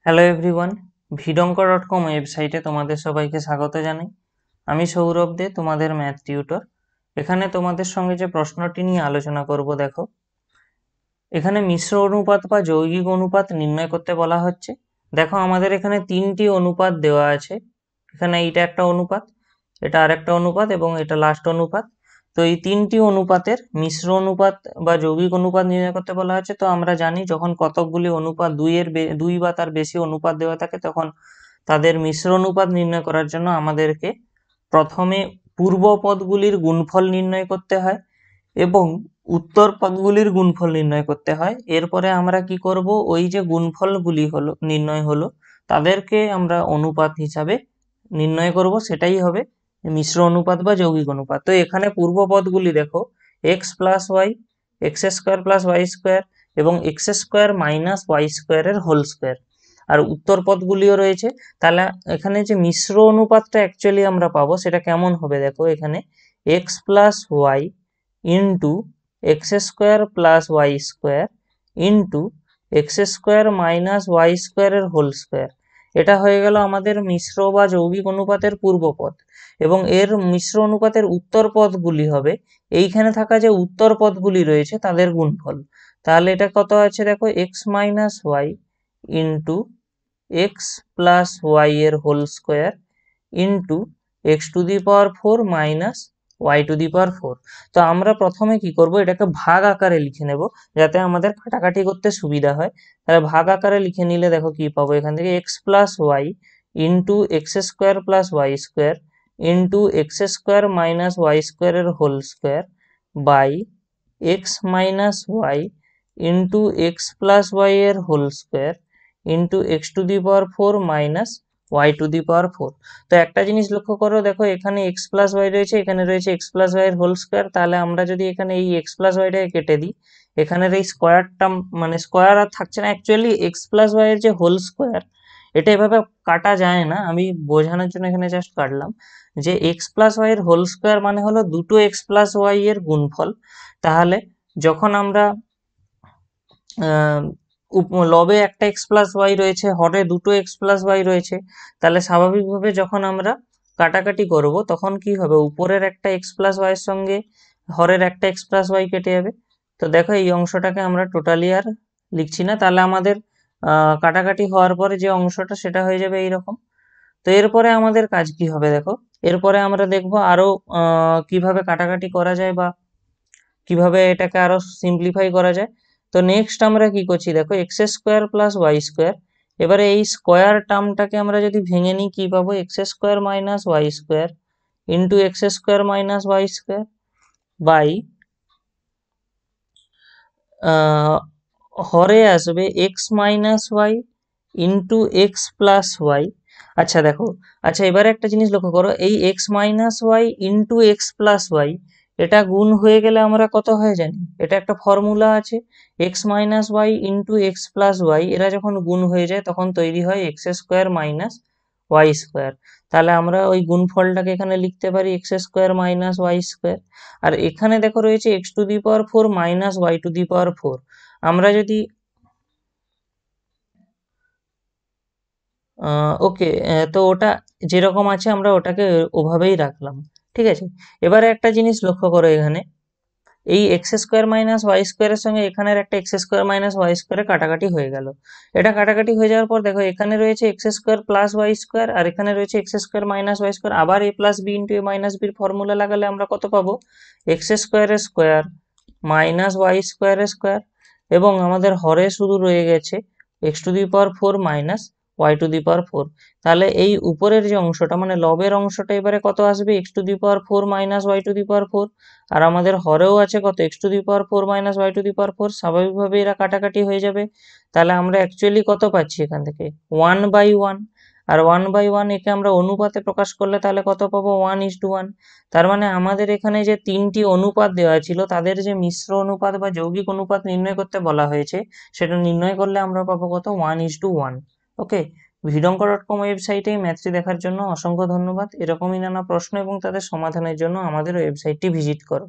Hello everyone, ভিডঙ্কর.com ওয়েবসাইটে তোমাদের সবাইকে স্বাগত জানাই। আমি সৌরভ দে, তোমাদের ম্যাথ টিউটর। এখানে তোমাদের সঙ্গে যে প্রশ্নটি নিয়ে আলোচনা করব, দেখো এখানে মিশ্র অনুপাত বা যৌগিক অনুপাত নির্ণয় করতে বলা হচ্ছে। দেখো আমাদের এখানে তিনটি অনুপাত দেওয়া আছে। এখানে এইটা একটা অনুপাত, এটা আরেকটা অনুপাত এবং এটা লাস্ট অনুপাত। তো এই তিনটি অনুপাতের মিশ্র অনুপাত বা যৌগিক অনুপাত নির্ণয় করতে বলা হচ্ছে। তো আমরা জানি যখন কতকগুলি অনুপাত দুই বা তার বেশি অনুপাত দেওয়া থাকে, তখন তাদের মিশ্র অনুপাত নির্ণয় করার জন্য আমাদেরকে প্রথমে পূর্ব পদগুলির গুণফল নির্ণয় করতে হয় এবং উত্তর পদগুলির গুণফল নির্ণয় করতে হয়। এরপরে আমরা কি করব, ওই যে গুণফলগুলি নির্ণয় হলো, তাদেরকে আমরা অনুপাত হিসাবে নির্ণয় করব, সেটাই হবে মিশ্র অনুপাত বা যৌগিক অনুপাত। তো এখানে পূর্ব পদগুলি দেখো, x plus y, x square plus Y square এবং এক্স স্কোয়ার মাইনাস ওয়াই স্কোয়ারের হোল স্কোয়ার। আর উত্তর পদগুলিও রয়েছে। তাহলে এখানে যে মিশ্র অনুপাতটা অ্যাকচুয়ালি আমরা পাবো, সেটা কেমন হবে দেখো, এখানে x plus Y into x square plus Y square into x square minus Y স্কোয়ারের হোল স্কোয়ার। এটা হয়ে গেল আমাদের মিশ্র বা যৌগিক অনুপাতের পূর্বপদ। এবং এর মিশ্র অনুপাতের উত্তর পদগুলি হবে এইখানে থাকা যে উত্তর পদগুলি রয়েছে তাদের গুণফল। তাহলে এটা কত আছে দেখো, X minus Y into X plus Y এর whole square into X to the power four minus Y to the power four. তো আমরা প্রথমে কি করব, এটাকে ভাগ আকারে লিখে নেব যাতে আমাদের কাটাকাটি করতে সুবিধা হয়। তাহলে ভাগ আকারে লিখে নিলে দেখো কি পাবো, এখান থেকে X plus Y into x square plus Y square into x square minus Y স্কোয়ারের whole square by X minus Y into X plus Y এর whole square into X to the power four minus Y to the power four. তো একটা জিনিস লক্ষ্য করো, দেখো এখানে x plus Y রয়েছে, এখানে রয়েছে এক্স প্লাস ওয়াই এর হোল স্কোয়ার। তাহলে আমরা যদি এখানে এই এক্স প্লাস ওয়াইটাকে কেটে দিই, এখানের এই স্কোয়ারটা মানে স্কোয়ার আর থাকছে না। অ্যাকচুয়ালি এক্স প্লাস ওয়াই এর যে হোল স্কোয়ার, এটা এভাবে কাটা যায় না, আমি বোঝানোর জন্য এখানে জাস্ট কাটলাম। যে এক্স প্লাস ওয়াই এর হোল স্কোয়ার মানে হলো দুটো এক্স প্লাস ওয়াই এর গুণফল। তাহলে যখন আমরা লবে একটা এক্স প্লাস ওয়াই রয়েছে, হরে দুটো এক্স প্লাস ওয়াই রয়েছে, তাহলে স্বাভাবিকভাবে যখন আমরা কাটাকাটি করব, তখন কি হবে, উপরের একটা এক্স প্লাস ওয়াই এর সঙ্গে হরের একটা এক্স প্লাস ওয়াই কেটে যাবে। তো দেখো এই অংশটাকে আমরা টোটালি আর লিখছি না। তাহলে আমাদের কাটাকাটি হওয়ার পরে যে অংশটা, সেটা হয়ে যাবে এইরকম। তো এরপরে আমাদের কাজ কি হবে দেখো, এরপরে আমরা দেখবো আরো কিভাবে কাটাকাটি করা যায় বা কিভাবে এটাকে আরো সিম্পলিফাই করা যায়। তো নেক্সট আমরা কি করছি দেখো, x square plus Y square. এবারে এই স্কোয়ার টার্মটাকে আমরা যদি ভেঙে নিই, কি পাবো, X square minus Y square into x square minus Y square by হরে আসবে X minus Y into X plus Y. আচ্ছা দেখো, আচ্ছা এবারে একটা জিনিস লক্ষ্য করো, এই X minus Y into X plus Y, এটা গুণ হয়ে গেলে আমরা কত হয়ে জানি, এটা একটা ফর্মুলা আছে, X minus Y into X plus Y, এরা যখন গুণ হয়ে যায় তখন তৈরি হয় X square minus Y square. তাহলে আমরা ওই গুণফলটাকে এখানে লিখতে পারি X square minus Y square. আর এখানে দেখো রয়েছে X to the power four minus Y to the power four. আমরা যদি ওকে, তো ওটা যেরকম আছে আমরা ওটাকে ওভাবেই রাখলাম, ঠিক আছে। এবারে একটা জিনিস লক্ষ্য করো, এখানে এই এক্স স্কোয়ার মাইনাস ওয়াই স্কোয়ারের সঙ্গে এখানের একটা এক্স স্কোয়ার মাইনাস ওয়াই স্কোয়ারে কাটাকাটি হয়ে গেল। এটা কাটাকাটি হয়ে যাওয়ার পর দেখো, এখানে রয়েছে X square plus Y square আর এখানে রয়েছে X square minus Y square. আবার A plus B into A minus বির ফর্মুলা লাগালে আমরা কত পাবো, এক্স স্কোয়ারের স্কোয়ার মাইনাস ওয়াই স্কোয়ারের স্কোয়ার। এবং আমাদের হরে শুধু রয়ে গেছে X to the power four minus Y to the power four. তাহলে এই উপরের যে অংশটা মানে লবের অংশটা এবারে কত আসবে, X to the power four minus Y to the power four. আর আমাদের হরেও আছে কত, X to the power four minus Y to the power four. স্বাভাবিকভাবে এরা কাটাকাটি হয়ে যাবে। তাহলে আমরা অ্যাকচুয়ালি কত পাচ্ছি এখান থেকে, ওয়ান বাই ওয়ান। আর ওয়ান বাই ওয়ান একে আমরা অনুপাতে প্রকাশ করলে তাহলে কত পাবো, ওয়ান ইস টু ওয়ান। তার মানে আমাদের এখানে যে তিনটি অনুপাত দেওয়া ছিল, তাদের যে মিশ্র অনুপাত বা যৌগিক অনুপাত নির্ণয় করতে বলা হয়েছে, সেটা নির্ণয় করলে আমরা পাবো কত, ওয়ান ইস টু ওয়ান। ওকে, ভিডঙ্ক.com ওয়েবসাইটে এই ম্যাথটি দেখার জন্য অসংখ্য ধন্যবাদ। এরকমই নানা প্রশ্ন এবং তাদের সমাধানের জন্য আমাদের ওয়েবসাইটটি ভিজিট করো।